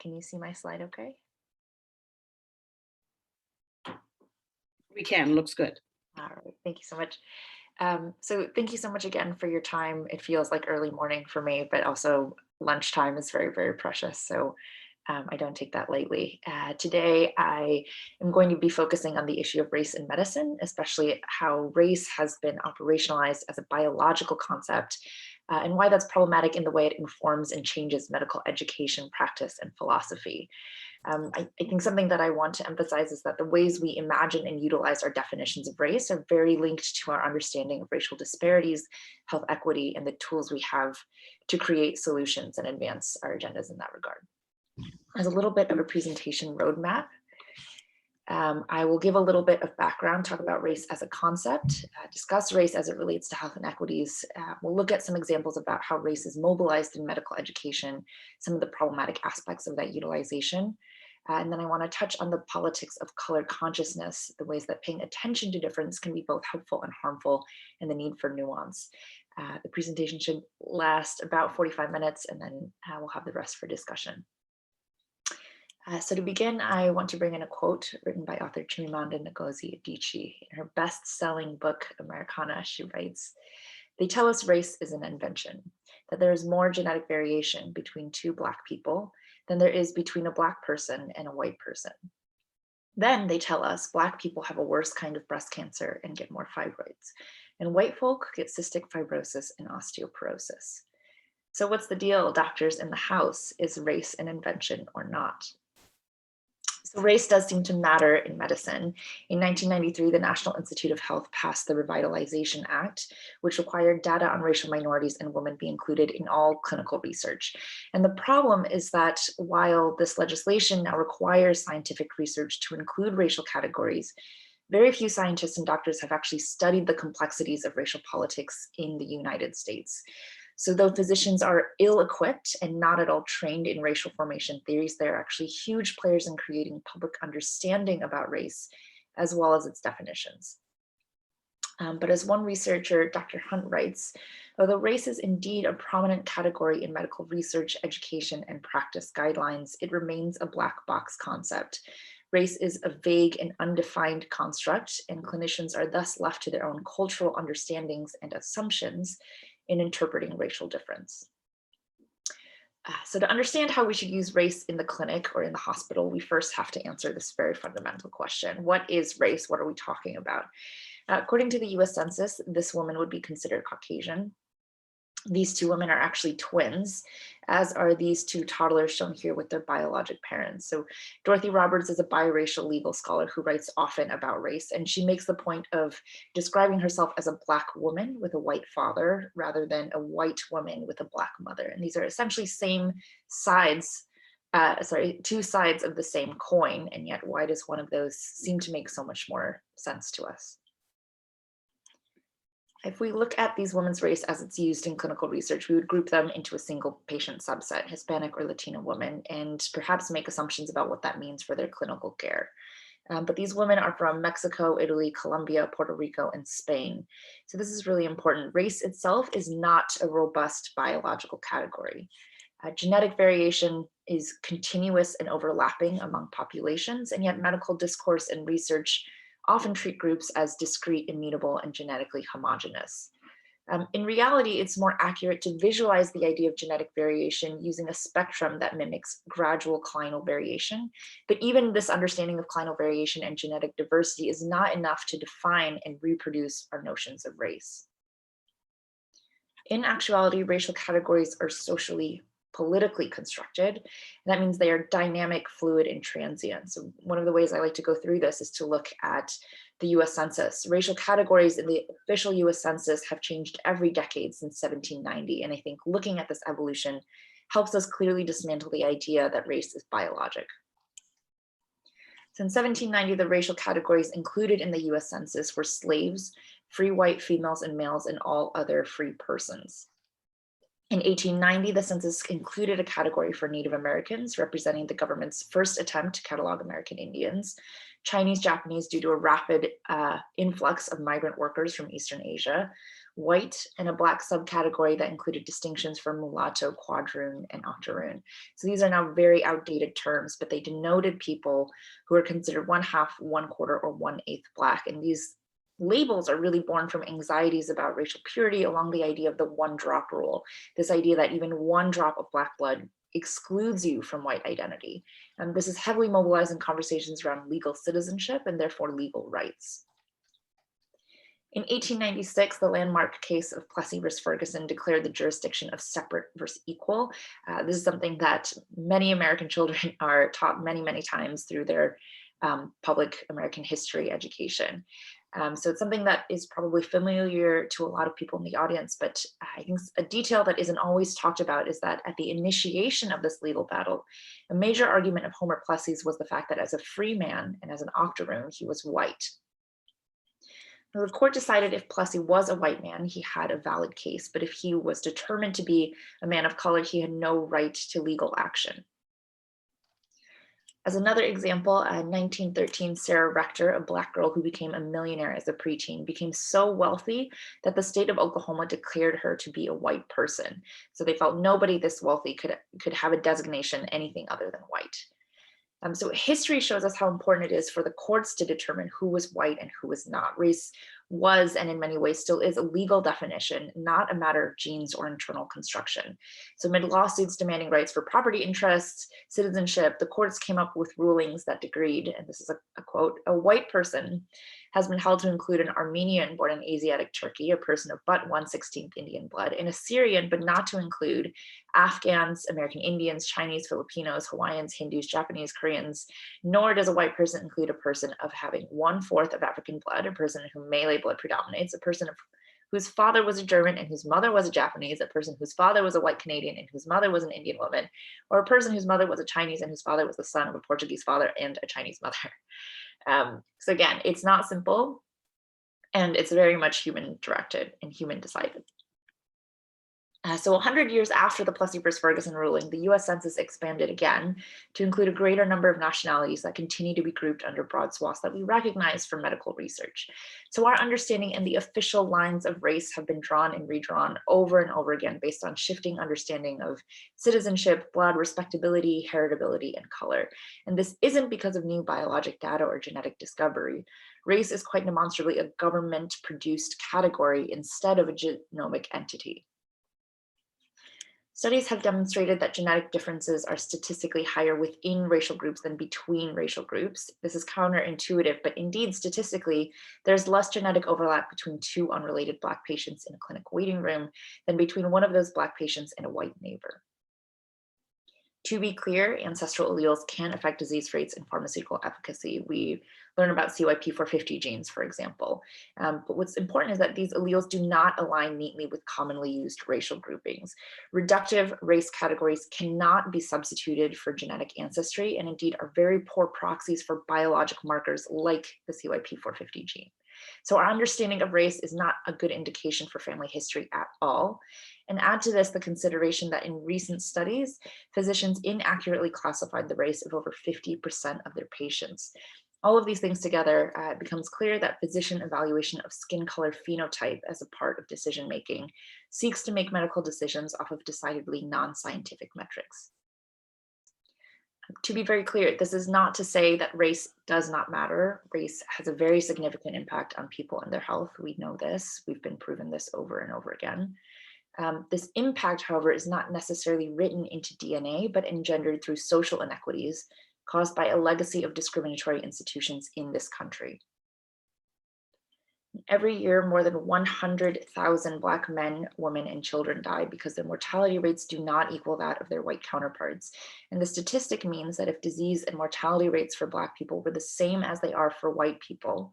Can you see my slide okay? We can, looks good. All right, thank you so much. So thank you so much again for your time. It feels like early morning for me, but also lunchtime is very, very precious. So I don't take that lightly. Today, I am going to be focusing on the issue of race in medicine, especially how race has been operationalized as a biological concept and why that's problematic in the way it informs and changes medical education, practice, and philosophy. I think something that I want to emphasize is that the ways we imagine and utilize our definitions of race are very linked to our understanding of racial disparities, health equity, and the tools we have to create solutions and advance our agendas in that regard. As a little bit of a presentation roadmap, I will give a little bit of background, talk about race as a concept, discuss race as it relates to health inequities. We'll look at some examples about how race is mobilized in medical education, some of the problematic aspects of that utilization. And then I want to touch on the politics of color consciousness, the ways that paying attention to difference can be both helpful and harmful, and the need for nuance. The presentation should last about 45 minutes, and then we'll have the rest for discussion. So to begin, I want to bring in a quote written by author Chimamanda Ngozi Adichie. In her best-selling book, Americana, she writes, "They tell us race is an invention, that there is more genetic variation between two Black people than there is between a Black person and a white person. Then they tell us Black people have a worse kind of breast cancer and get more fibroids, and white folk get cystic fibrosis and osteoporosis. So what's the deal, doctors in the house? Is race an invention or not?" So race does seem to matter in medicine. In 1993, the National Institute of Health passed the Revitalization Act, which required data on racial minorities and women be included in all clinical research. And the problem is that while this legislation now requires scientific research to include racial categories, very few scientists and doctors have actually studied the complexities of racial politics in the United States. So though physicians are ill-equipped and not at all trained in racial formation theories, they're actually huge players in creating public understanding about race, as well as its definitions. But as one researcher, Dr. Hunt, writes, although race is indeed a prominent category in medical research, education, and practice guidelines, it remains a black box concept. Race is a vague and undefined construct, and clinicians are thus left to their own cultural understandings and assumptions in interpreting racial difference. So to understand how we should use race in the clinic or in the hospital, we first have to answer this very fundamental question. What is race? What are we talking about? According to the US Census, this woman would be considered Caucasian. These two women are actually twins, as are these two toddlers shown here with their biologic parents. So Dorothy Roberts is a biracial legal scholar who writes often about race, and she makes the point of describing herself as a Black woman with a white father rather than a white woman with a Black mother. And these are essentially two sides of the same coin, and yet why does one of those seem to make so much more sense to us? If we look at these women's race as it's used in clinical research, we would group them into a single patient subset, Hispanic or Latino women, and perhaps make assumptions about what that means for their clinical care. But these women are from Mexico, Italy, Colombia, Puerto Rico, and Spain. So this is really important. Race itself is not a robust biological category. Genetic variation is continuous and overlapping among populations, and yet medical discourse and research often treat groups as discrete, immutable, and genetically homogeneous. In reality, it's more accurate to visualize the idea of genetic variation using a spectrum that mimics gradual clinal variation. But even this understanding of clinal variation and genetic diversity is not enough to define and reproduce our notions of race. In actuality, racial categories are socially, politically constructed. And that means they are dynamic, fluid, and transient. So one of the ways I like to go through this is to look at the US Census. Racial categories in the official US Census have changed every decade since 1790. And I think looking at this evolution helps us clearly dismantle the idea that race is biologic. Since 1790, the racial categories included in the US Census were slaves, free white females and males, and all other free persons. In 1890, the census included a category for Native Americans, representing the government's first attempt to catalog American Indians, Chinese, Japanese, due to a rapid influx of migrant workers from Eastern Asia, white, and a Black subcategory that included distinctions for mulatto, quadroon, and octoroon. So these are now very outdated terms, but they denoted people who are considered 1/2, 1/4, or 1/8 Black. And these labels are really born from anxieties about racial purity along the idea of the one drop rule, this idea that even one drop of Black blood excludes you from white identity. And this is heavily mobilized in conversations around legal citizenship and therefore legal rights. In 1896, the landmark case of Plessy versus Ferguson declared the jurisdiction of separate versus equal. This is something that many American children are taught many, many times through their public American history education. So it's something that is probably familiar to a lot of people in the audience, but I think a detail that isn't always talked about is that at the initiation of this legal battle, a major argument of Homer Plessy's was the fact that as a free man and as an octoroon, he was white. Now, the court decided if Plessy was a white man, he had a valid case, but if he was determined to be a man of color, he had no right to legal action. As another example, in 1913, Sarah Rector, a Black girl who became a millionaire as a preteen, became so wealthy that the state of Oklahoma declared her to be a white person. So they felt nobody this wealthy could have a designation anything other than white. So history shows us how important it is for the courts to determine who was white and who was not. Race was, and in many ways still is, a legal definition, not a matter of genes or internal construction. So amid lawsuits demanding rights for property interests, citizenship, the courts came up with rulings that decreed, and this is a quote, "A white person has been held to include an Armenian born in Asiatic Turkey, a person of but 1/16 Indian blood, an Assyrian, but not to include Afghans, American Indians, Chinese, Filipinos, Hawaiians, Hindus, Japanese, Koreans, nor does a white person include a person of having 1/4 of African blood, a person whom Malay blood predominates, a person whose father was a German and whose mother was a Japanese, a person whose father was a white Canadian and whose mother was an Indian woman, or a person whose mother was a Chinese and whose father was the son of a Portuguese father and a Chinese mother." So again, it's not simple, and it's very much human directed and human decided. So 100 years after the Plessy versus Ferguson ruling, the US Census expanded again to include a greater number of nationalities that continue to be grouped under broad swaths that we recognize from medical research. So our understanding and the official lines of race have been drawn and redrawn over and over again based on shifting understanding of citizenship, blood, respectability, heritability, and color. And this isn't because of new biologic data or genetic discovery. Race is quite demonstrably a government-produced category instead of a genomic entity. Studies have demonstrated that genetic differences are statistically higher within racial groups than between racial groups. This is counterintuitive, but indeed, statistically, there's less genetic overlap between two unrelated Black patients in a clinic waiting room than between one of those Black patients and a white neighbor. To be clear, ancestral alleles can affect disease rates and pharmaceutical efficacy. We learn about CYP450 genes, for example. But what's important is that these alleles do not align neatly with commonly used racial groupings. Reductive race categories cannot be substituted for genetic ancestry, and indeed are very poor proxies for biologic markers like the CYP450 gene. So our understanding of race is not a good indication for family history at all. And add to this the consideration that in recent studies, physicians inaccurately classified the race of over 50% of their patients. All of these things together, it becomes clear that physician evaluation of skin color phenotype as a part of decision-making seeks to make medical decisions off of decidedly non-scientific metrics. To be very clear, this is not to say that race does not matter. Race has a very significant impact on people and their health. We know this. We've been proven this over and over again. This impact, however, is not necessarily written into DNA, but engendered through social inequities caused by a legacy of discriminatory institutions in this country. Every year, more than 100,000 Black men, women, and children die because their mortality rates do not equal that of their white counterparts. And the statistic means that if disease and mortality rates for Black people were the same as they are for white people,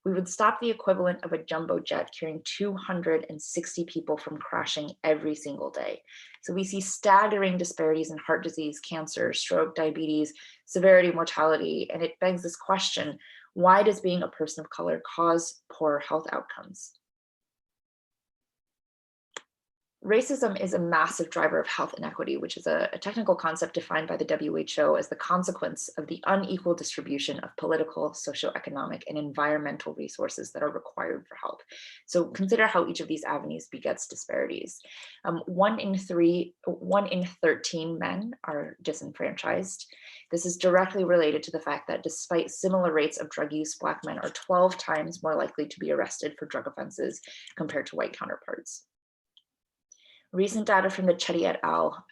we would stop the equivalent of a jumbo jet carrying 260 people from crashing every single day. So we see staggering disparities in heart disease, cancer, stroke, diabetes, severity, mortality, and it begs this question: why does being a person of color cause poor health outcomes? Racism is a massive driver of health inequity, which is a technical concept defined by the WHO as the consequence of the unequal distribution of political, socioeconomic, and environmental resources that are required for health. So consider how each of these avenues begets disparities. 1 in 13 men are disenfranchised. This is directly related to the fact that despite similar rates of drug use, Black men are 12 times more likely to be arrested for drug offenses compared to white counterparts. Recent data from the Chetty et al.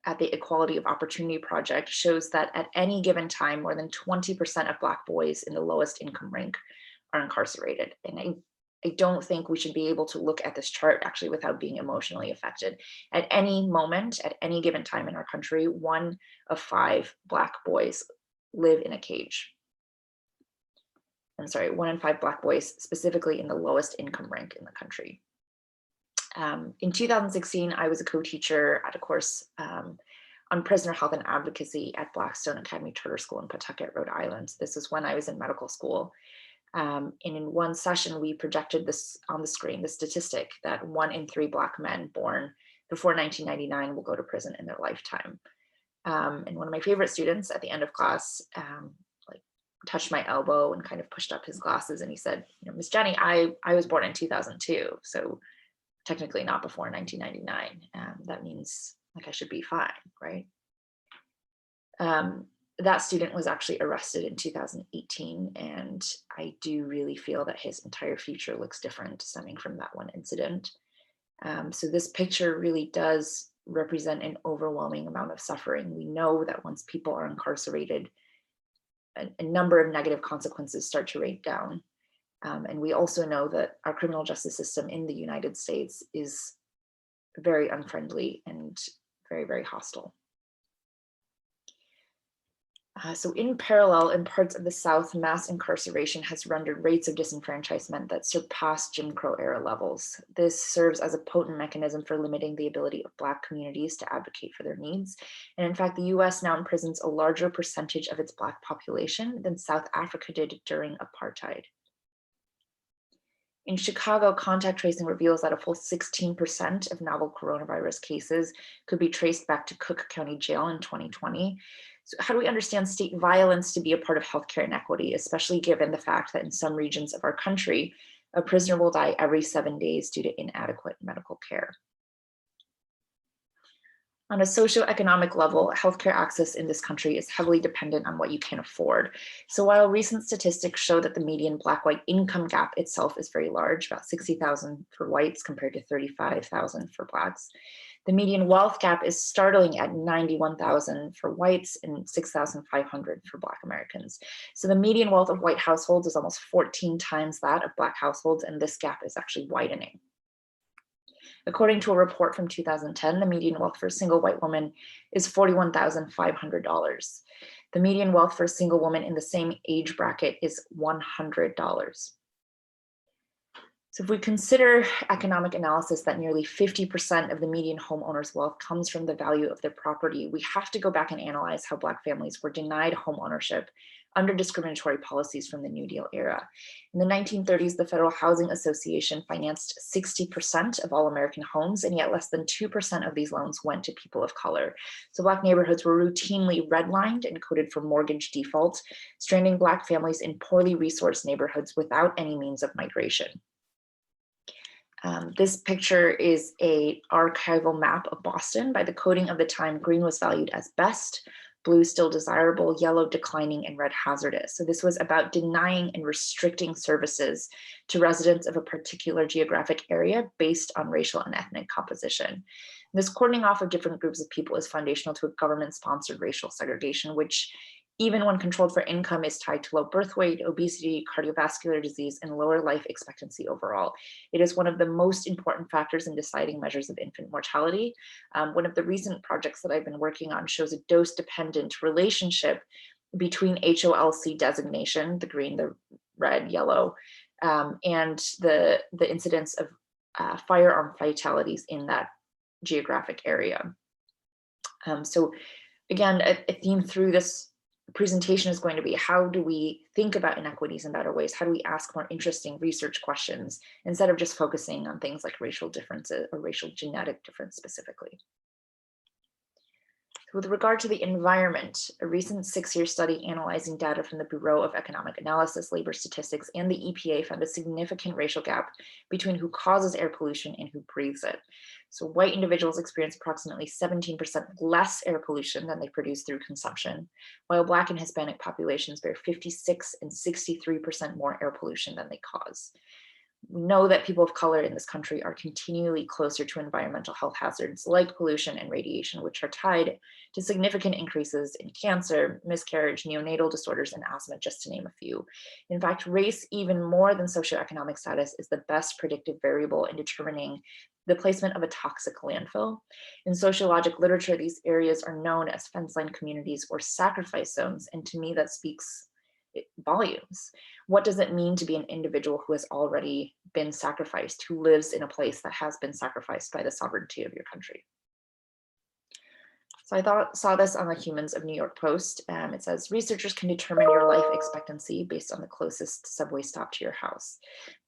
At the Equality of Opportunity Project shows that at any given time, more than 20% of Black boys in the lowest income rank are incarcerated. And I don't think we should be able to look at this chart actually without being emotionally affected. At any moment, at any given time in our country, 1 of 5 Black boys live in a cage. I'm sorry, 1 in 5 Black boys, specifically in the lowest income rank in the country. In 2016, I was a co-teacher at a course on prisoner health and advocacy at Blackstone Academy Charter School in Pawtucket, Rhode Island. This was when I was in medical school. And in one session, we projected this on the screen, the statistic that 1 in 3 Black men born before 1999 will go to prison in their lifetime. And one of my favorite students at the end of class like touched my elbow and kind of pushed up his glasses, and he said, you know, Miss Jenny, I was born in 2002, so technically not before 1999. That means like I should be fine, right? That student was actually arrested in 2018, and I do really feel that his entire future looks different stemming from that one incident. So this picture really does represent an overwhelming amount of suffering. We know that once people are incarcerated, a number of negative consequences start to rain down. And we also know that our criminal justice system in the United States is very unfriendly and very, very hostile. So in parallel, in parts of the South, mass incarceration has rendered rates of disenfranchisement that surpass Jim Crow era levels. This serves as a potent mechanism for limiting the ability of Black communities to advocate for their needs. And in fact, the US now imprisons a larger percentage of its Black population than South Africa did during apartheid. In Chicago, contact tracing reveals that a full 16% of novel coronavirus cases could be traced back to Cook County Jail in 2020. So how do we understand state violence to be a part of healthcare inequity, especially given the fact that in some regions of our country, a prisoner will die every 7 days due to inadequate medical care? On a socioeconomic level, healthcare access in this country is heavily dependent on what you can afford. So while recent statistics show that the median Black-white income gap itself is very large, about $60,000 for whites compared to $35,000 for Blacks, the median wealth gap is startling at $91,000 for whites and $6,500 for Black Americans. So the median wealth of white households is almost 14 times that of Black households, and this gap is actually widening. According to a report from 2010, the median wealth for a single white woman is $41,500. The median wealth for a single woman in the same age bracket is $100. So if we consider economic analysis that nearly 50% of the median homeowner's wealth comes from the value of their property, we have to go back and analyze how Black families were denied home ownership under discriminatory policies from the New Deal era. In the 1930s, the Federal Housing Association financed 60% of all American homes, and yet less than 2% of these loans went to people of color. So Black neighborhoods were routinely redlined and coded for mortgage default, stranding Black families in poorly resourced neighborhoods without any means of migration. This picture is an archival map of Boston. By the coding of the time, green was valued as best, blue still desirable, yellow declining, and red hazardous. So this was about denying and restricting services to residents of a particular geographic area based on racial and ethnic composition. This cordoning off of different groups of people is foundational to a government-sponsored racial segregation, which, even when controlled for income, is tied to low birth weight, obesity, cardiovascular disease, and lower life expectancy overall. It is one of the most important factors in deciding measures of infant mortality. One of the recent projects that I've been working on shows a dose-dependent relationship between HOLC designation, the green, the red, yellow, and the incidence of firearm fatalities in that geographic area. So again, a theme through this presentation is going to be, how do we think about inequities in better ways? How do we ask more interesting research questions instead of just focusing on things like racial differences or racial genetic difference specifically? With regard to the environment, a recent 6-year study analyzing data from the Bureau of Economic Analysis, Labor Statistics, and the EPA found a significant racial gap between who causes air pollution and who breathes it. So white individuals experience approximately 17% less air pollution than they produce through consumption, while Black and Hispanic populations bear 56 and 63% more air pollution than they cause. We know that people of color in this country are continually closer to environmental health hazards like pollution and radiation, which are tied to significant increases in cancer, miscarriage, neonatal disorders, and asthma, just to name a few. In fact, race, even more than socioeconomic status, is the best predictive variable in determining the placement of a toxic landfill. In sociologic literature, these areas are known as fence line communities or sacrifice zones, and to me that speaks volumes. What does it mean to be an individual who has already been sacrificed, who lives in a place that has been sacrificed by the sovereignty of your country? So I saw this on the Humans of New York Post. It says, researchers can determine your life expectancy based on the closest subway stop to your house.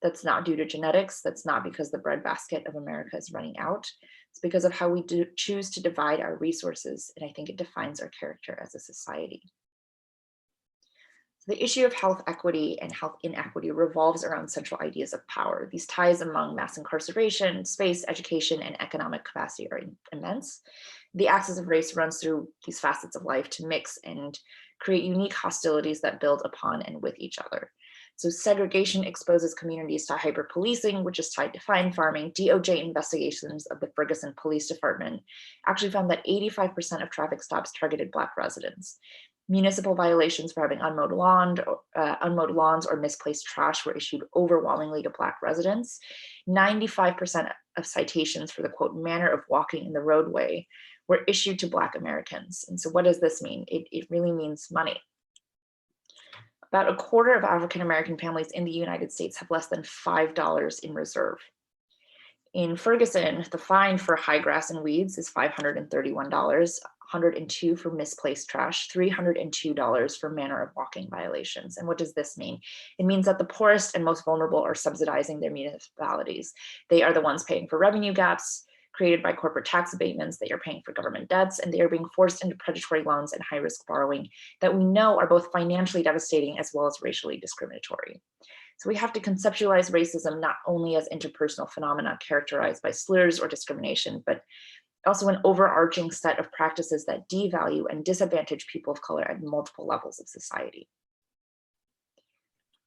That's not due to genetics. That's not because the breadbasket of America is running out. It's because of how we choose to divide our resources. And I think it defines our character as a society. The issue of health equity and health inequity revolves around central ideas of power. These ties among mass incarceration, space, education, and economic capacity are immense. The axis of race runs through these facets of life to mix and create unique hostilities that build upon and with each other. So segregation exposes communities to hyper-policing, which is tied to fine farming. DOJ investigations of the Ferguson Police Department actually found that 85% of traffic stops targeted Black residents. Municipal violations for having unmowed lawns or misplaced trash were issued overwhelmingly to Black residents. 95% of citations for the quote manner of walking in the roadway were issued to Black Americans. And so what does this mean? It really means money. About a quarter of African American families in the United States have less than $5 in reserve. In Ferguson, the fine for high grass and weeds is $531, $102 for misplaced trash, $302 for manner of walking violations. And what does this mean? It means that the poorest and most vulnerable are subsidizing their municipalities. They are the ones paying for revenue gaps created by corporate tax abatements. They are paying for government debts, and they are being forced into predatory loans and high-risk borrowing that we know are both financially devastating as well as racially discriminatory. So we have to conceptualize racism not only as interpersonal phenomena characterized by slurs or discrimination, but also an overarching set of practices that devalue and disadvantage people of color at multiple levels of society.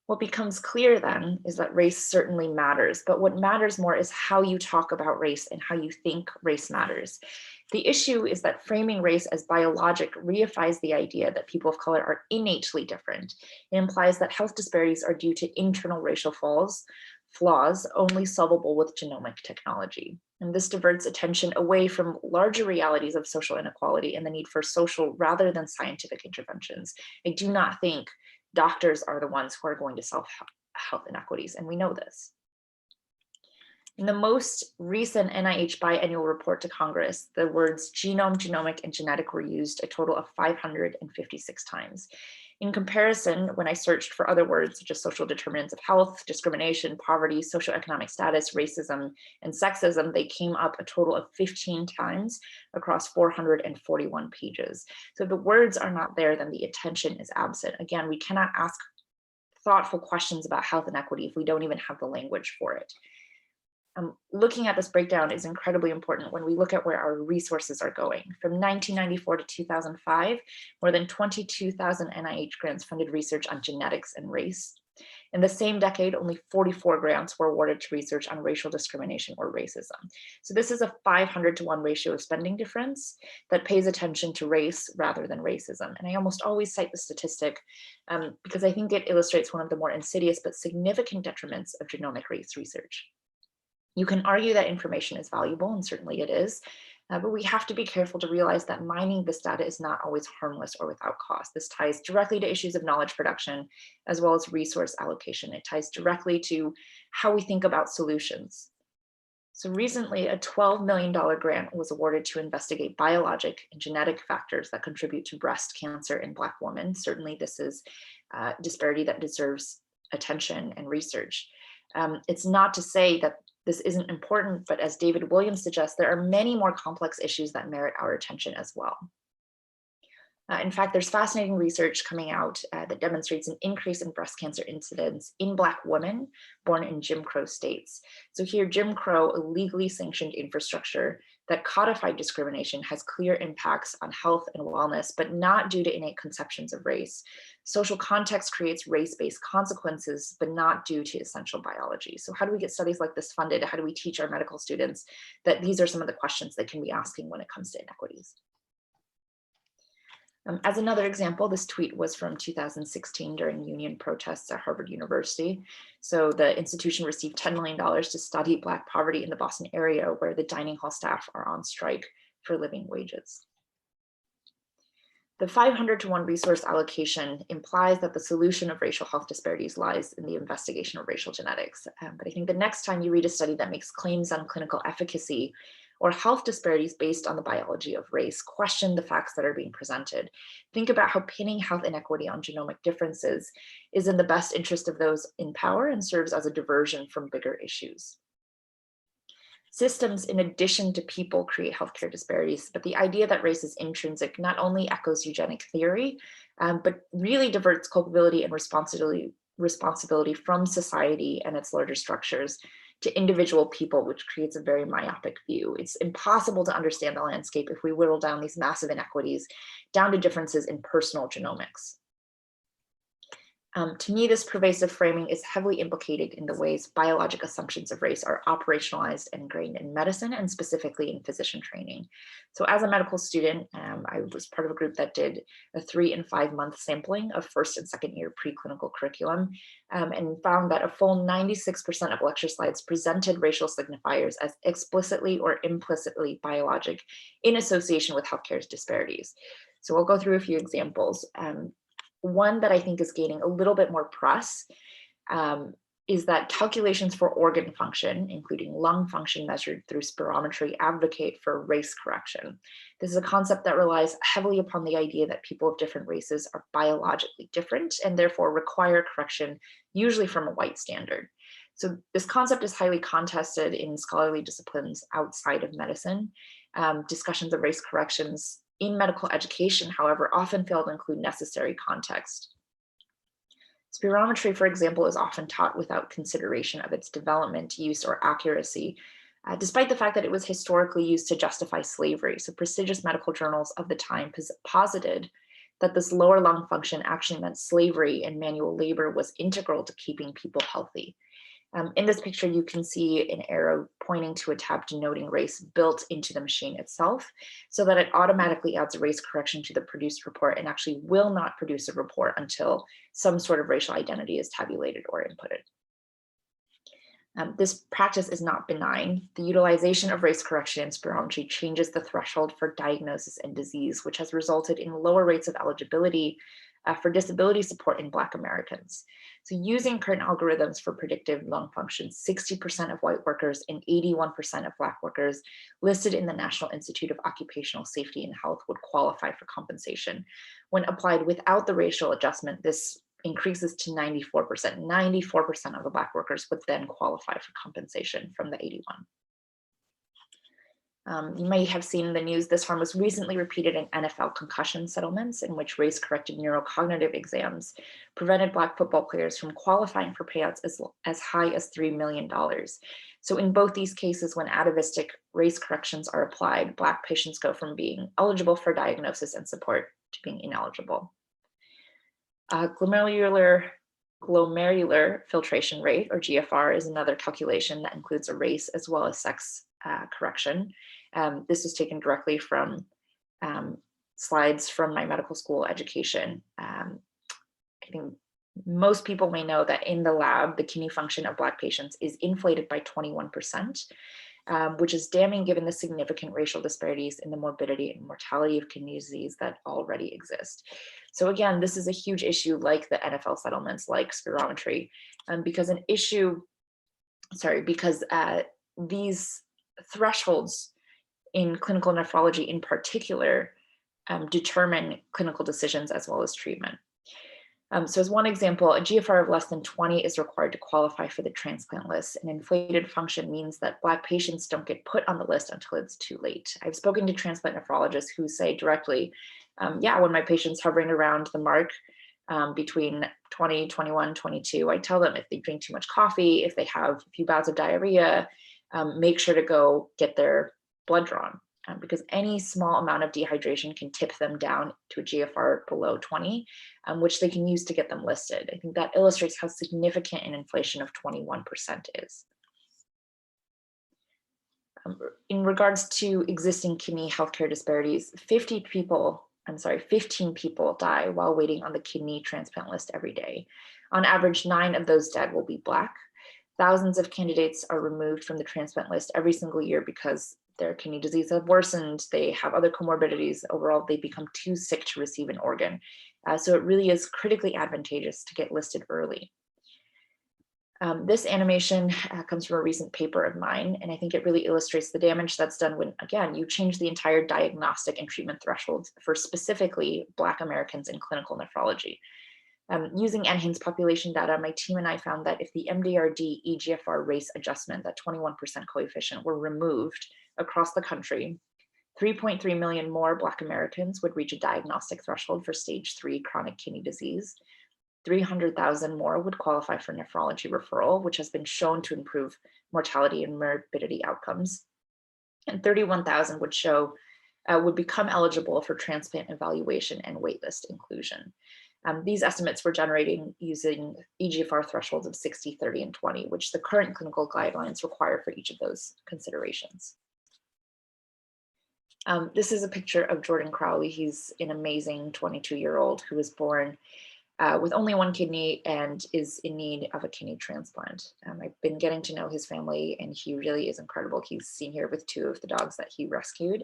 What becomes clear then is that race certainly matters, but what matters more is how you talk about race and how you think race matters. The issue is that framing race as biologic reifies the idea that people of color are innately different. It implies that health disparities are due to internal racial flaws only solvable with genomic technology. And this diverts attention away from larger realities of social inequality and the need for social rather than scientific interventions. I do not think doctors are the ones who are going to solve health inequities, and we know this. In the most recent NIH biannual report to Congress, the words genome, genomic, and genetic were used a total of 556 times. In comparison, when I searched for other words such as social determinants of health, discrimination, poverty, socioeconomic status, racism, and sexism, they came up a total of 15 times across 441 pages. So if the words are not there, then the attention is absent. Again, we cannot ask thoughtful questions about health inequity if we don't even have the language for it. Looking at this breakdown is incredibly important when we look at where our resources are going. From 1994 to 2005, more than 22,000 NIH grants funded research on genetics and race. In the same decade, only 44 grants were awarded to research on racial discrimination or racism. So this is a 500-to-1 ratio of spending difference that pays attention to race rather than racism. And I almost always cite the statistic because I think it illustrates one of the more insidious but significant detriments of genomic race research. You can argue that information is valuable, and certainly it is, but we have to be careful to realize that mining this data is not always harmless or without cost. This ties directly to issues of knowledge production, as well as resource allocation. It ties directly to how we think about solutions. So recently, a $12 million grant was awarded to investigate biologic and genetic factors that contribute to breast cancer in Black women. Certainly, this is a disparity that deserves attention and research. It's not to say that this isn't important, but as David Williams suggests, there are many more complex issues that merit our attention as well. In fact, there's fascinating research coming out that demonstrates an increase in breast cancer incidence in Black women born in Jim Crow states. So here, Jim Crow, a legally sanctioned infrastructure that codified discrimination, has clear impacts on health and wellness, but not due to innate conceptions of race. Social context creates race-based consequences, but not due to essential biology. So how do we get studies like this funded? How do we teach our medical students that these are some of the questions they can be asking when it comes to inequities? As another example, this tweet was from 2016 during union protests at Harvard University. So the institution received $10 million to study Black poverty in the Boston area, where the dining hall staff are on strike for living wages. The 500-to-1 resource allocation implies that the solution of racial health disparities lies in the investigation of racial genetics. But I think the next time you read a study that makes claims on clinical efficacy or health disparities based on the biology of race, question the facts that are being presented. Think about how pinning health inequity on genomic differences is in the best interest of those in power and serves as a diversion from bigger issues. Systems, in addition to people, create healthcare disparities, but the idea that race is intrinsic not only echoes eugenic theory, but really diverts culpability and responsibility from society and its larger structures to individual people, which creates a very myopic view. It's impossible to understand the landscape if we whittle down these massive inequities down to differences in personal genomics. To me, this pervasive framing is heavily implicated in the ways biologic assumptions of race are operationalized and ingrained in medicine, and specifically in physician training. So as a medical student, I was part of a group that did a 3- and 5-month sampling of first and second year preclinical curriculum, and found that a full 96% of lecture slides presented racial signifiers as explicitly or implicitly biologic in association with healthcare disparities. So I'll go through a few examples. One that I think is gaining a little bit more press is that calculations for organ function, including lung function measured through spirometry, advocate for race correction. This is a concept that relies heavily upon the idea that people of different races are biologically different and therefore require correction, usually from a white standard. So this concept is highly contested in scholarly disciplines outside of medicine. Discussions of race corrections in medical education, however, often fail to include necessary context. Spirometry, for example, is often taught without consideration of its development, use, or accuracy, despite the fact that it was historically used to justify slavery. So prestigious medical journals of the time posited that this lower lung function actually meant slavery and manual labor was integral to keeping people healthy. In this picture, you can see an arrow pointing to a tab denoting race built into the machine itself, so that it automatically adds a race correction to the produced report and actually will not produce a report until some sort of racial identity is tabulated or inputted. This practice is not benign. The utilization of race correction in spirometry changes the threshold for diagnosis and disease, which has resulted in lower rates of eligibility for disability support in Black Americans. So using current algorithms for predictive lung function, 60% of white workers and 81% of Black workers listed in the National Institute of Occupational Safety and Health would qualify for compensation. When applied without the racial adjustment, this increases to 94%. 94% of the Black workers would then qualify for compensation from the 81. You may have seen in the news, this harm was recently repeated in NFL concussion settlements, in which race-corrected neurocognitive exams prevented Black football players from qualifying for payouts as high as $3 million. So in both these cases, when atavistic race corrections are applied, Black patients go from being eligible for diagnosis and support to being ineligible. Glomerular filtration rate, or GFR, is another calculation that includes a race as well as sex correction. This was taken directly from slides from my medical school education. I think most people may know that in the lab, the kidney function of Black patients is inflated by 21%, which is damning given the significant racial disparities in the morbidity and mortality of kidney disease that already exist. So again, this is a huge issue like the NFL settlements, like spirometry, because these thresholds in clinical nephrology in particular determine clinical decisions as well as treatment. So as one example, a GFR of less than 20 is required to qualify for the transplant list. An inflated function means that Black patients don't get put on the list until it's too late. I've spoken to transplant nephrologists who say directly, yeah, when my patient's hovering around the mark between 20, 21, 22, I tell them if they drink too much coffee, if they have a few bouts of diarrhea, make sure to go get their blood drawn. Because any small amount of dehydration can tip them down to a GFR below 20, which they can use to get them listed. I think that illustrates how significant an inflation of 21% is. In regards to existing kidney healthcare disparities, 15 people die while waiting on the kidney transplant list every day. On average, 9 of those dead will be Black. Thousands of candidates are removed from the transplant list every single year because their kidney disease has worsened, they have other comorbidities, overall they become too sick to receive an organ. So it really is critically advantageous to get listed early. This animation comes from a recent paper of mine, and I think it really illustrates the damage that's done when, again, you change the entire diagnostic and treatment thresholds for specifically Black Americans in clinical nephrology. Using NHANES population data, my team and I found that if the MDRD eGFR race adjustment, that 21% coefficient, were removed across the country, 3.3 million more Black Americans would reach a diagnostic threshold for stage 3 chronic kidney disease. 300,000 more would qualify for nephrology referral, which has been shown to improve mortality and morbidity outcomes. And 31,000 would become eligible for transplant evaluation and waitlist inclusion. These estimates were generated using eGFR thresholds of 60, 30, and 20, which the current clinical guidelines require for each of those considerations. This is a picture of Jordan Crowley. He's an amazing 22-year-old who was born with only one kidney and is in need of a kidney transplant. I've been getting to know his family, and he really is incredible. He's seen here with 2 of the dogs that he rescued.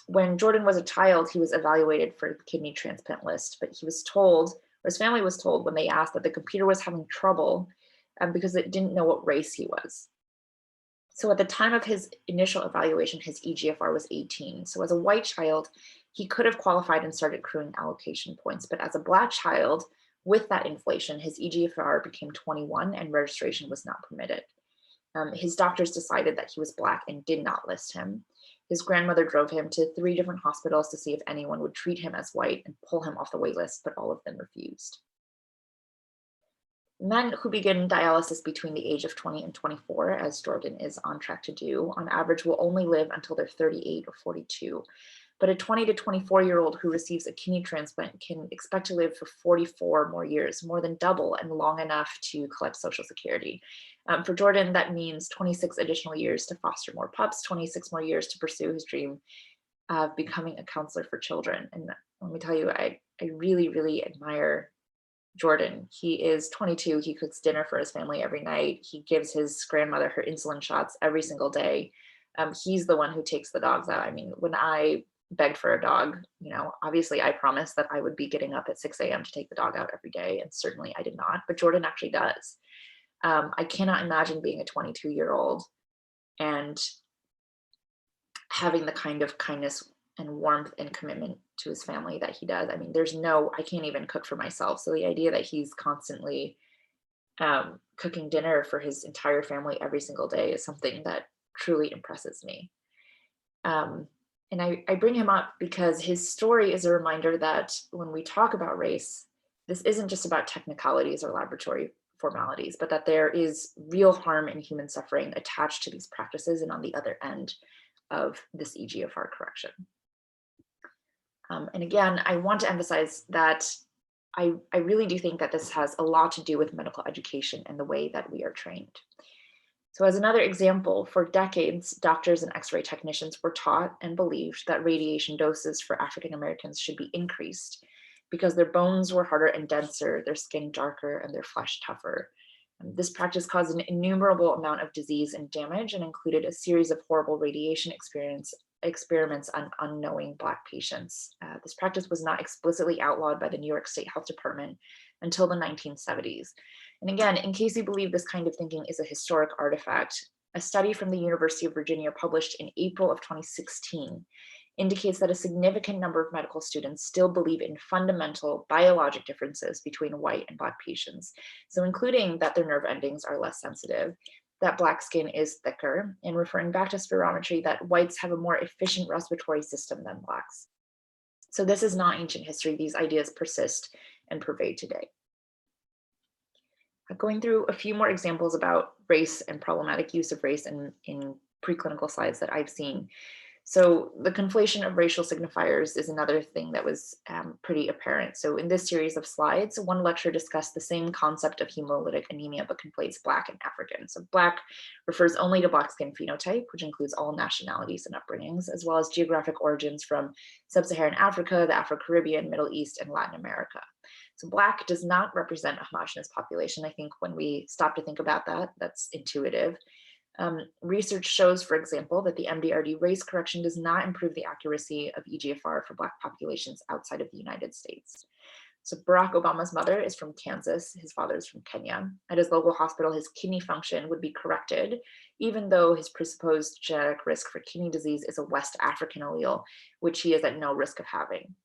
When Jordan was a child, he was evaluated for the kidney transplant list, but he was told, or his family was told when they asked, that the computer was having trouble because it didn't know what race he was. So at the time of his initial evaluation, his eGFR was 18. So as a white child, he could have qualified and started accruing allocation points. But as a Black child, with that inflation, his eGFR became 21 and registration was not permitted. His doctors decided that he was Black and did not list him. His grandmother drove him to 3 different hospitals to see if anyone would treat him as white and pull him off the wait list, but all of them refused. Men who begin dialysis between the age of 20 and 24, as Jordan is on track to do, on average will only live until they're 38 or 42. But a 20 to 24-year-old who receives a kidney transplant can expect to live for 44 more years, more than double and long enough to collect Social Security. For Jordan, that means 26 additional years to foster more pups, 26 more years to pursue his dream of becoming a counselor for children. And let me tell you, I really, really admire Jordan. He is 22. He cooks dinner for his family every night. He gives his grandmother her insulin shots every single day. He's the one who takes the dogs out. I mean, when I begged for a dog, obviously I promised that I would be getting up at 6 a.m. to take the dog out every day, and certainly I did not, but Jordan actually does. I cannot imagine being a 22-year-old and having the kind of kindness and warmth and commitment to his family that he does. I mean, I can't even cook for myself. So the idea that he's constantly cooking dinner for his entire family every single day is something that truly impresses me. And I bring him up because his story is a reminder that when we talk about race, this isn't just about technicalities or laboratory formalities, but that there is real harm and human suffering attached to these practices and on the other end of this eGFR correction. And again, I want to emphasize that I really do think that this has a lot to do with medical education and the way that we are trained. So as another example, for decades, doctors and X-ray technicians were taught and believed that radiation doses for African Americans should be increased because their bones were harder and denser, their skin darker, and their flesh tougher. This practice caused an innumerable amount of disease and damage and included a series of horrible radiation experiments on unknowing Black patients. This practice was not explicitly outlawed by the New York State Health Department until the 1970s. And again, in case you believe this kind of thinking is a historic artifact, a study from the University of Virginia published in April of 2016 indicates that a significant number of medical students still believe in fundamental biologic differences between white and Black patients. So including that their nerve endings are less sensitive, that Black skin is thicker, and referring back to spirometry, that whites have a more efficient respiratory system than Blacks. So this is not ancient history. These ideas persist and pervade today. Going through a few more examples about race and problematic use of race in preclinical slides that I've seen. So the conflation of racial signifiers is another thing that was pretty apparent. So in this series of slides, one lecturer discussed the same concept of hemolytic anemia, but conflates Black and African. So Black refers only to Black skin phenotype, which includes all nationalities and upbringings, as well as geographic origins from sub-Saharan Africa, the Afro-Caribbean, Middle East, and Latin America. So Black does not represent a homogeneous population. I think when we stop to think about that, that's intuitive. Research shows, for example, that the MDRD race correction does not improve the accuracy of EGFR for Black populations outside of the United States. So Barack Obama's mother is from Kansas, his father is from Kenya. At his local hospital, his kidney function would be corrected, even though his presupposed genetic risk for kidney disease is a West African allele, which he is at no risk of having.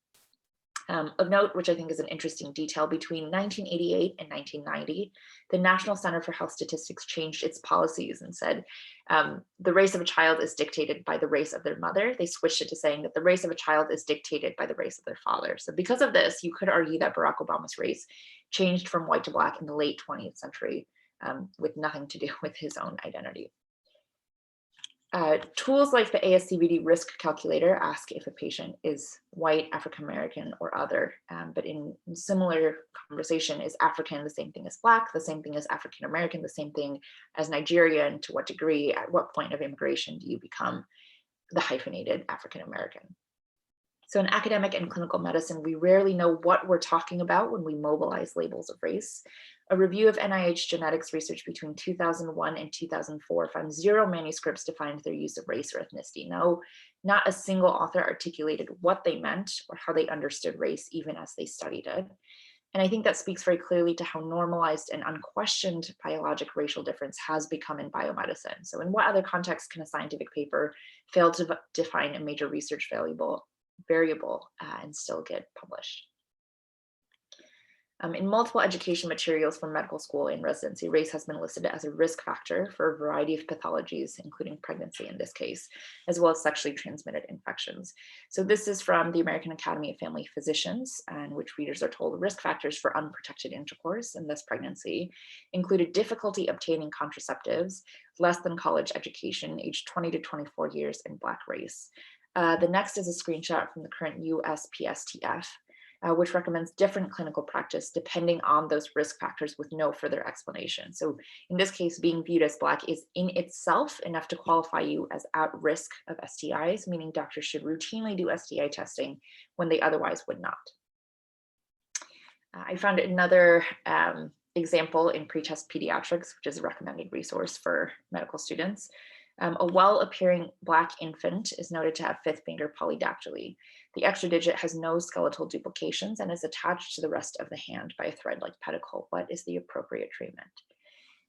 Of note, which I think is an interesting detail, between 1988 and 1990, the National Center for Health Statistics changed its policies and said the race of a child is dictated by the race of their mother. They switched it to saying that the race of a child is dictated by the race of their father. So because of this, you could argue that Barack Obama's race changed from white to Black in the late 20th century with nothing to do with his own identity. Tools like the ASCVD risk calculator ask if a patient is white, African American, or other, but in similar conversation, is African the same thing as Black, the same thing as African American, the same thing as Nigerian, to what degree, at what point of immigration do you become the hyphenated African American? So in academic and clinical medicine, we rarely know what we're talking about when we mobilize labels of race. A review of NIH genetics research between 2001 and 2004 found 0 manuscripts defined their use of race or ethnicity. No, not a single author articulated what they meant or how they understood race, even as they studied it. And I think that speaks very clearly to how normalized and unquestioned biologic racial difference has become in biomedicine. So in what other context can a scientific paper fail to define a major research variable and still get published? In multiple education materials for medical school and residency, race has been listed as a risk factor for a variety of pathologies, including pregnancy in this case, as well as sexually transmitted infections. So this is from the American Academy of Family Physicians, and which readers are told risk factors for unprotected intercourse and thus pregnancy included difficulty obtaining contraceptives, less than college education, age 20 to 24 years, and Black race. The next is a screenshot from the current USPSTF, which recommends different clinical practice depending on those risk factors with no further explanation. So in this case, being viewed as Black is in itself enough to qualify you as at risk of STIs, meaning doctors should routinely do STI testing when they otherwise would not. I found another example in Pretest Pediatrics, which is a recommended resource for medical students. A well-appearing Black infant is noted to have fifth finger polydactyly. The extra digit has no skeletal duplications and is attached to the rest of the hand by a thread-like pedicle. What is the appropriate treatment?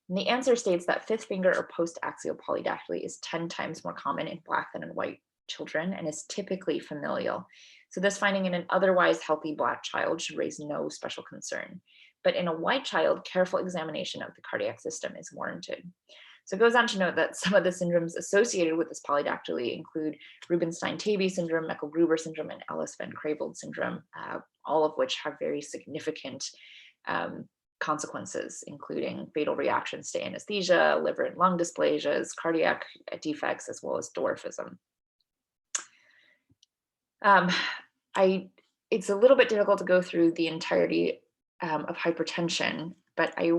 And the answer states that fifth finger or post-axial polydactyly is 10 times more common in Black than in white children and is typically familial. So this finding in an otherwise healthy Black child should raise no special concern. But in a white child, careful examination of the cardiac system is warranted. So it goes on to note that some of the syndromes associated with this polydactyly include Rubinstein-Taybi syndrome, Meckel-Gruber syndrome, and Ellis-Van Creveld syndrome, all of which have very significant consequences, including fatal reactions to anesthesia, liver and lung dysplasias, cardiac defects, as well as dwarfism. It's a little bit difficult to go through the entirety of hypertension, but I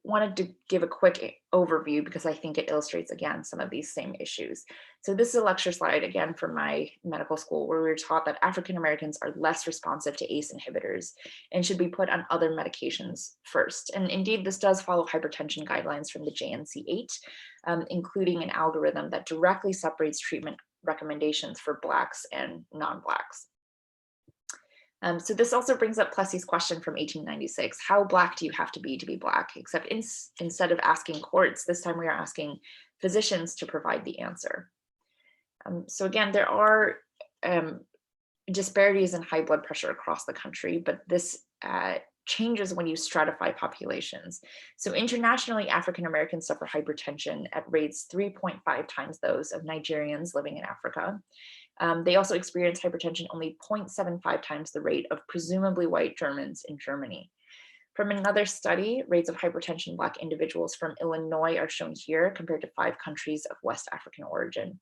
wanted to give a quick overview because I think it illustrates, again, some of these same issues. So this is a lecture slide, again, from my medical school, where we were taught that African Americans are less responsive to ACE inhibitors and should be put on other medications first. And indeed, this does follow hypertension guidelines from the JNC8, including an algorithm that directly separates treatment recommendations for Blacks and non-Blacks. So this also brings up Plessy's question from 1896, how Black do you have to be Black? Except instead of asking courts, this time we are asking physicians to provide the answer. So again, there are disparities in high blood pressure across the country, but this changes when you stratify populations. So internationally, African Americans suffer hypertension at rates 3.5 times those of Nigerians living in Africa. They also experience hypertension only 0.75 times the rate of presumably white Germans in Germany. From another study, rates of hypertension in Black individuals from Illinois are shown here compared to 5 countries of West African origin.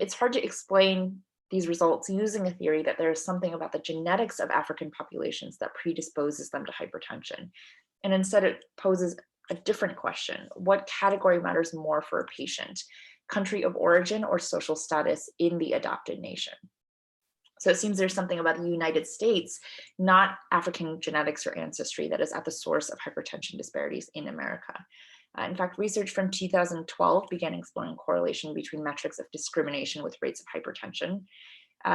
It's hard to explain these results using a theory that there is something about the genetics of African populations that predisposes them to hypertension. And instead it poses a different question. What category matters more for a patient? Country of origin or social status in the adopted nation? So it seems there's something about the United States, not African genetics or ancestry, that is at the source of hypertension disparities in America. In fact, research from 2012 began exploring correlation between metrics of discrimination with rates of hypertension.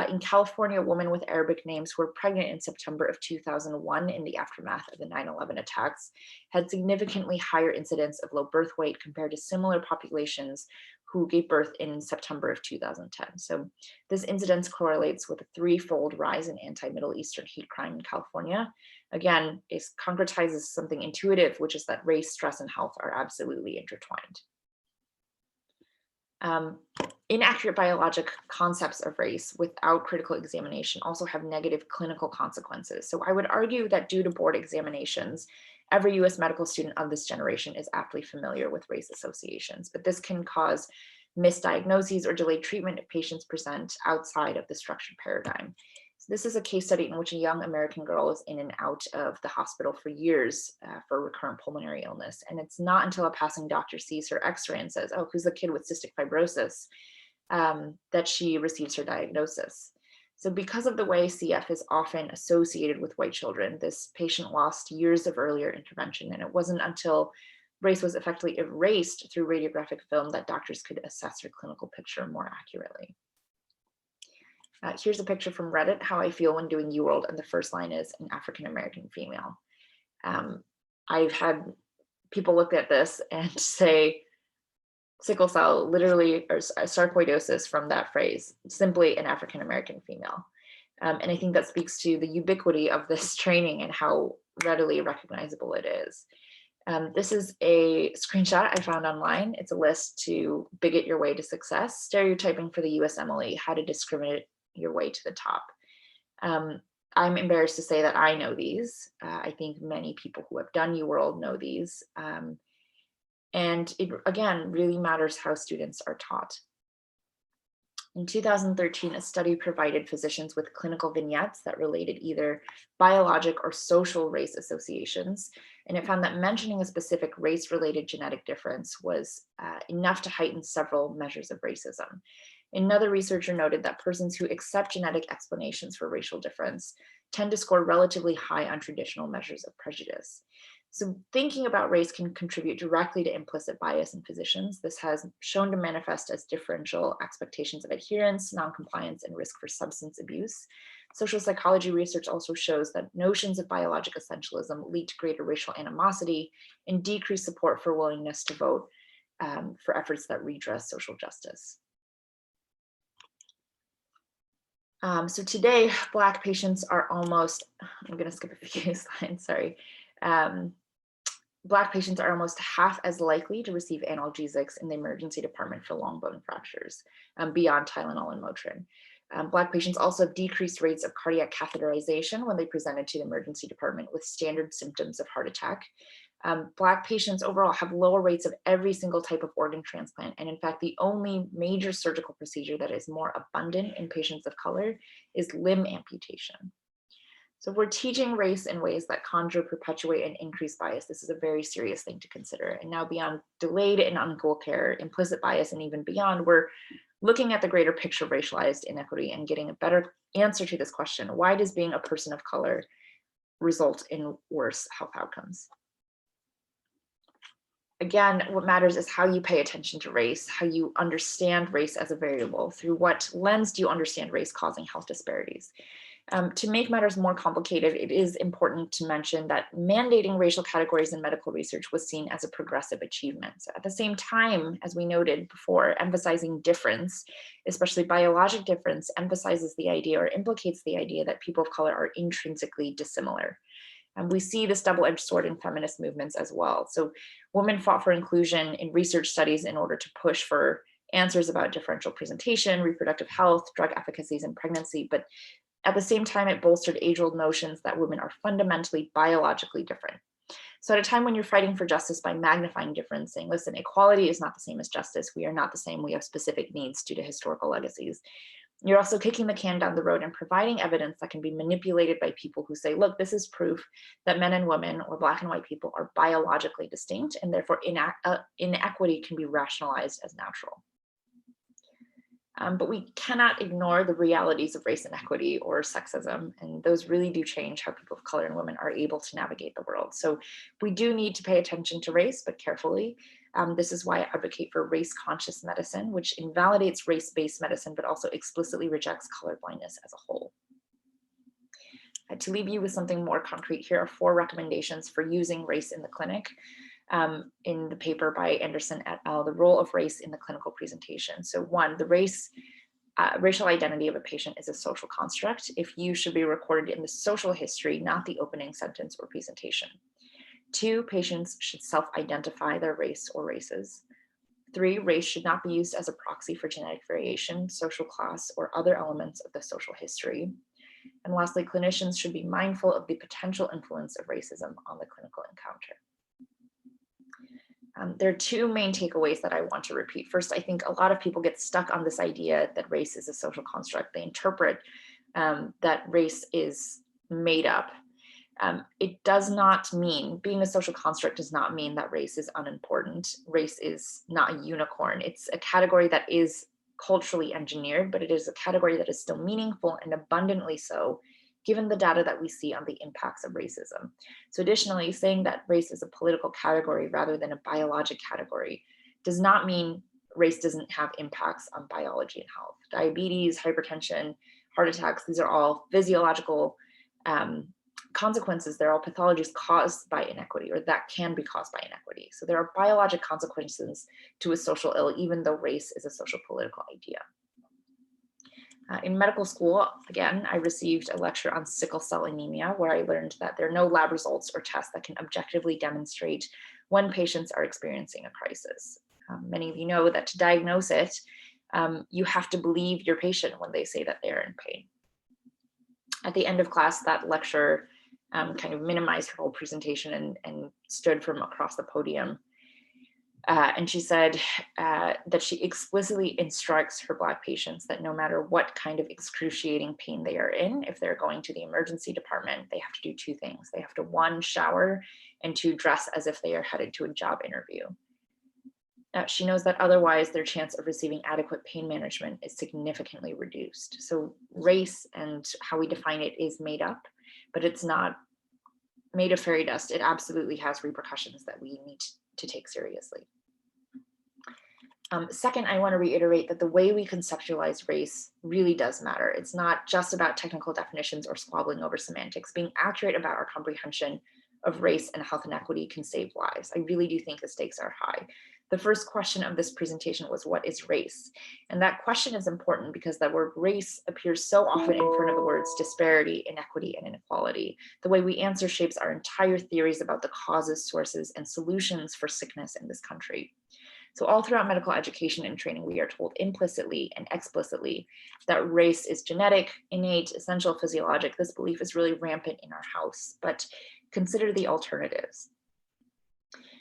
In California, women with Arabic names who were pregnant in September of 2001 in the aftermath of the 9/11 attacks had significantly higher incidence of low birth weight compared to similar populations who gave birth in September of 2010. So this incidence correlates with a 3-fold rise in anti-Middle Eastern hate crime in California. Again, it concretizes something intuitive, which is that race, stress, and health are absolutely intertwined. Inaccurate biologic concepts of race without critical examination also have negative clinical consequences. So I would argue that due to board examinations, every US medical student of this generation is aptly familiar with race associations, but this can cause misdiagnoses or delayed treatment if patients present outside of the structured paradigm. So this is a case study in which a young American girl is in and out of the hospital for years for recurrent pulmonary illness. And it's not until a passing doctor sees her X-ray and says, oh, who's the kid with cystic fibrosis, that she receives her diagnosis. So because of the way CF is often associated with white children, this patient lost years of earlier intervention. And it wasn't until race was effectively erased through radiographic film that doctors could assess her clinical picture more accurately. Here's a picture from Reddit, how I feel when doing UWorld, and the first line is an African-American female. I've had people look at this and say sickle cell, literally, or sarcoidosis from that phrase, simply an African-American female. And I think that speaks to the ubiquity of this training and how readily recognizable it is. This is a screenshot I found online. It's a list to bigot your way to success, stereotyping for the USMLE, how to discriminate your way to the top. I'm embarrassed to say that I know these. I think many people who have done UWorld know these. And it, again, really matters how students are taught. In 2013, a study provided physicians with clinical vignettes that related either biologic or social race associations. And it found that mentioning a specific race-related genetic difference was enough to heighten several measures of racism. Another researcher noted that persons who accept genetic explanations for racial difference tend to score relatively high on traditional measures of prejudice. So thinking about race can contribute directly to implicit bias in physicians. This has shown to manifest as differential expectations of adherence, noncompliance, and risk for substance abuse. Social psychology research also shows that notions of biologic essentialism lead to greater racial animosity and decreased support for willingness to vote for efforts that redress social justice. So today, Black patients are almost, I'm going to skip a few slides, sorry. Black patients are almost half as likely to receive analgesics in the emergency department for long bone fractures, beyond Tylenol and Motrin. Black patients also have decreased rates of cardiac catheterization when they presented to the emergency department with standard symptoms of heart attack. Black patients overall have lower rates of every single type of organ transplant. And in fact, the only major surgical procedure that is more abundant in patients of color is limb amputation. So if we're teaching race in ways that conjure, perpetuate, and increase bias, this is a very serious thing to consider. And now beyond delayed and unequal care, implicit bias, and even beyond, we're looking at the greater picture of racialized inequity and getting a better answer to this question. Why does being a person of color result in worse health outcomes? Again, what matters is how you pay attention to race, how you understand race as a variable. Through what lens do you understand race causing health disparities? To make matters more complicated, it is important to mention that mandating racial categories in medical research was seen as a progressive achievement. So at the same time, as we noted before, emphasizing difference, especially biologic difference, emphasizes the idea or implicates the idea that people of color are intrinsically dissimilar. And we see this double-edged sword in feminist movements as well. So women fought for inclusion in research studies in order to push for answers about differential presentation, reproductive health, drug efficacies in pregnancy, but at the same time, it bolstered age-old notions that women are fundamentally biologically different. So at a time when you're fighting for justice by magnifying difference, saying, listen, equality is not the same as justice. We are not the same. We have specific needs due to historical legacies. You're also kicking the can down the road and providing evidence that can be manipulated by people who say, look, this is proof that men and women or Black and white people are biologically distinct, and therefore inequity can be rationalized as natural. But we cannot ignore the realities of race inequity or sexism, and those really do change how people of color and women are able to navigate the world. So we do need to pay attention to race, but carefully. This is why I advocate for race-conscious medicine, which invalidates race-based medicine, but also explicitly rejects colorblindness as a whole. To leave you with something more concrete, here are 4 recommendations for using race in the clinic. In the paper by Anderson et al., the role of race in the clinical presentation. So 1, the racial identity of a patient is a social construct. If you should be recorded in the social history, not the opening sentence or presentation. 2, patients should self-identify their race or races. 3, race should not be used as a proxy for genetic variation, social class, or other elements of the social history. And lastly, clinicians should be mindful of the potential influence of racism on the clinical encounter. There are 2 main takeaways that I want to repeat. First, I think a lot of people get stuck on this idea that race is a social construct. They interpret that race is made up. It does not mean, being a social construct does not mean that race is unimportant. Race is not a unicorn. It's a category that is culturally engineered, but it is a category that is still meaningful and abundantly so, given the data that we see on the impacts of racism. So additionally, saying that race is a political category rather than a biologic category does not mean race doesn't have impacts on biology and health. Diabetes, hypertension, heart attacks, these are all physiological consequences. They're all pathologies caused by inequity, or that can be caused by inequity. So there are biologic consequences to a social ill, even though race is a social political idea. In medical school, again, I received a lecture on sickle cell anemia, where I learned that there are no lab results or tests that can objectively demonstrate when patients are experiencing a crisis. Many of you know that to diagnose it, you have to believe your patient when they say that they're in pain. At the end of class, that lecturer kind of minimized her whole presentation and stood from across the podium. And she said that she explicitly instructs her Black patients that no matter what kind of excruciating pain they are in, if they're going to the emergency department, they have to do 2 things. They have to 1, shower, and 2, dress as if they are headed to a job interview. She knows that otherwise their chance of receiving adequate pain management is significantly reduced. So race and how we define it is made up, but it's not made of fairy dust. It absolutely has repercussions that we need to take seriously. Second, I want to reiterate that the way we conceptualize race really does matter. It's not just about technical definitions or squabbling over semantics. Being accurate about our comprehension of race and health inequity can save lives. I really do think the stakes are high. The first question of this presentation was, what is race? And that question is important because the word race appears so often in front of the words disparity, inequity, and inequality. The way we answer shapes our entire theories about the causes, sources, and solutions for sickness in this country. So all throughout medical education and training, we are told implicitly and explicitly that race is genetic, innate, essential, physiologic. This belief is really rampant in our house, but consider the alternatives.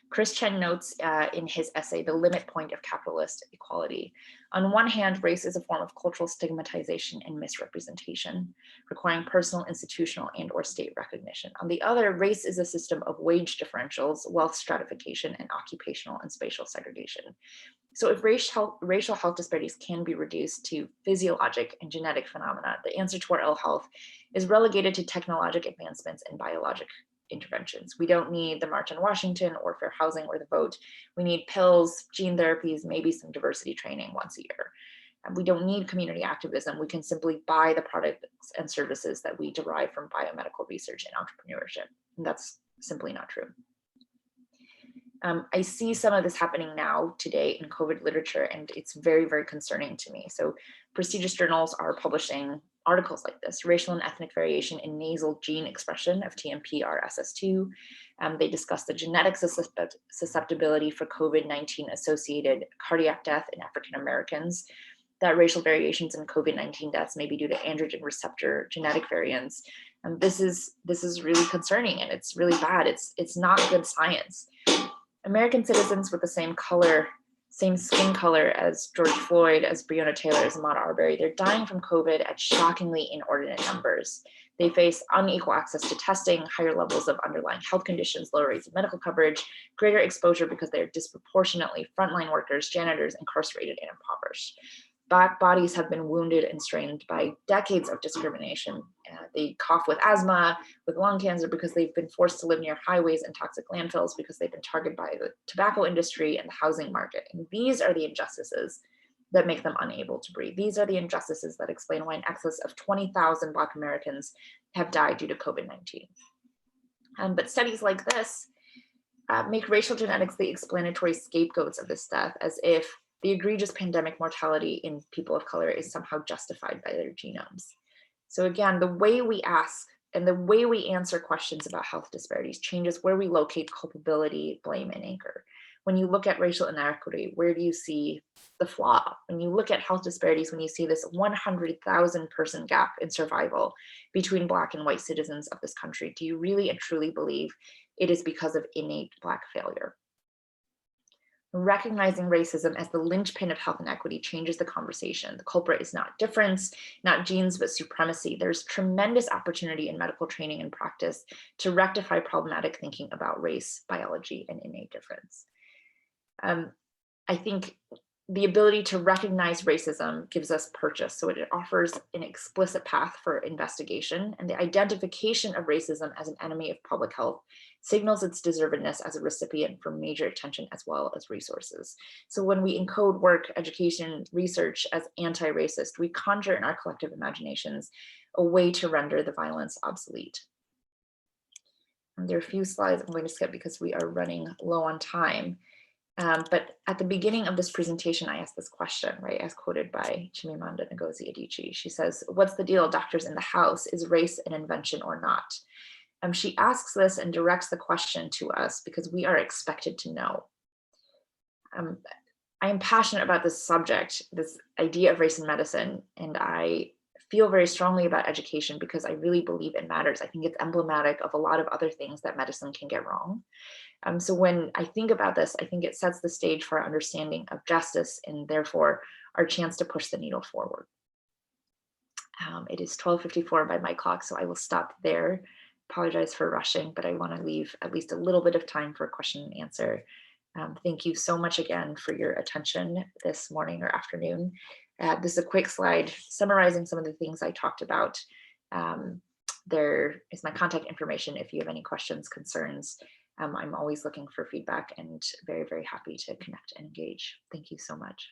Chris Chen notes in his essay, The Limit Point of Capitalist Equality. On one hand, race is a form of cultural stigmatization and misrepresentation, requiring personal, institutional, and/or state recognition. On the other, race is a system of wage differentials, wealth stratification, and occupational and spatial segregation. So if racial health disparities can be reduced to physiologic and genetic phenomena, the answer to our ill health is relegated to technologic advancements and biologic interventions. We don't need the March on Washington or fair housing or the vote. We need pills, gene therapies, maybe some diversity training once a year. We don't need community activism. We can simply buy the products and services that we derive from biomedical research and entrepreneurship. And that's simply not true. I see some of this happening now today in COVID literature, and it's very, very concerning to me. So prestigious journals are publishing articles like this: racial and ethnic variation in nasal gene expression of TMPRSS2. They discuss the genetic susceptibility for COVID-19 associated cardiac death in African Americans, that racial variations in COVID-19 deaths may be due to androgen receptor genetic variants. And this is really concerning, and it's really bad. It's not good science. American citizens with the same skin color as George Floyd, as Breonna Taylor, as Ahmaud Arbery, they're dying from COVID at shockingly inordinate numbers. They face unequal access to testing, higher levels of underlying health conditions, lower rates of medical coverage, greater exposure because they're disproportionately frontline workers, janitors, incarcerated, and impoverished. Black bodies have been wounded and strained by decades of discrimination. They cough with asthma, with lung cancer, because they've been forced to live near highways and toxic landfills, because they've been targeted by the tobacco industry and the housing market. And these are the injustices that make them unable to breathe. These are the injustices that explain why in excess of 20,000 Black Americans have died due to COVID-19. But studies like this make racial genetics the explanatory scapegoats of this death, as if the egregious pandemic mortality in people of color is somehow justified by their genomes. So again, the way we ask and the way we answer questions about health disparities changes where we locate culpability, blame, and anchor. When you look at racial inequity, where do you see the flaw? When you look at health disparities, when you see this 100,000 person gap in survival between Black and white citizens of this country, do you really and truly believe it is because of innate Black failure? Recognizing racism as the linchpin of health inequity changes the conversation. The culprit is not difference, not genes, but supremacy. There's tremendous opportunity in medical training and practice to rectify problematic thinking about race, biology, and innate difference. I think the ability to recognize racism gives us purchase. So it offers an explicit path for investigation, and the identification of racism as an enemy of public health signals its deservedness as a recipient for major attention as well as resources. So when we encode work, education, research as anti-racist, we conjure in our collective imaginations a way to render the violence obsolete. And there are a few slides I'm going to skip because we are running low on time. But at the beginning of this presentation, I asked this question, right, as quoted by Chimamanda Ngozi Adichie. She says, "What's the deal, doctors in the house? Is race an invention or not?" She asks this and directs the question to us because we are expected to know. I am passionate about this subject, this idea of race in medicine, and I feel very strongly about education because I really believe it matters. I think it's emblematic of a lot of other things that medicine can get wrong. So when I think about this, I think it sets the stage for our understanding of justice and therefore our chance to push the needle forward. It is 12:54 by my clock, so I will stop there. Apologize for rushing, but I want to leave at least a little bit of time for question and answer. Thank you so much again for your attention this morning or afternoon. This is a quick slide summarizing some of the things I talked about. There is my contact information if you have any questions, concerns. I'm always looking for feedback and very, very happy to connect and engage. Thank you so much.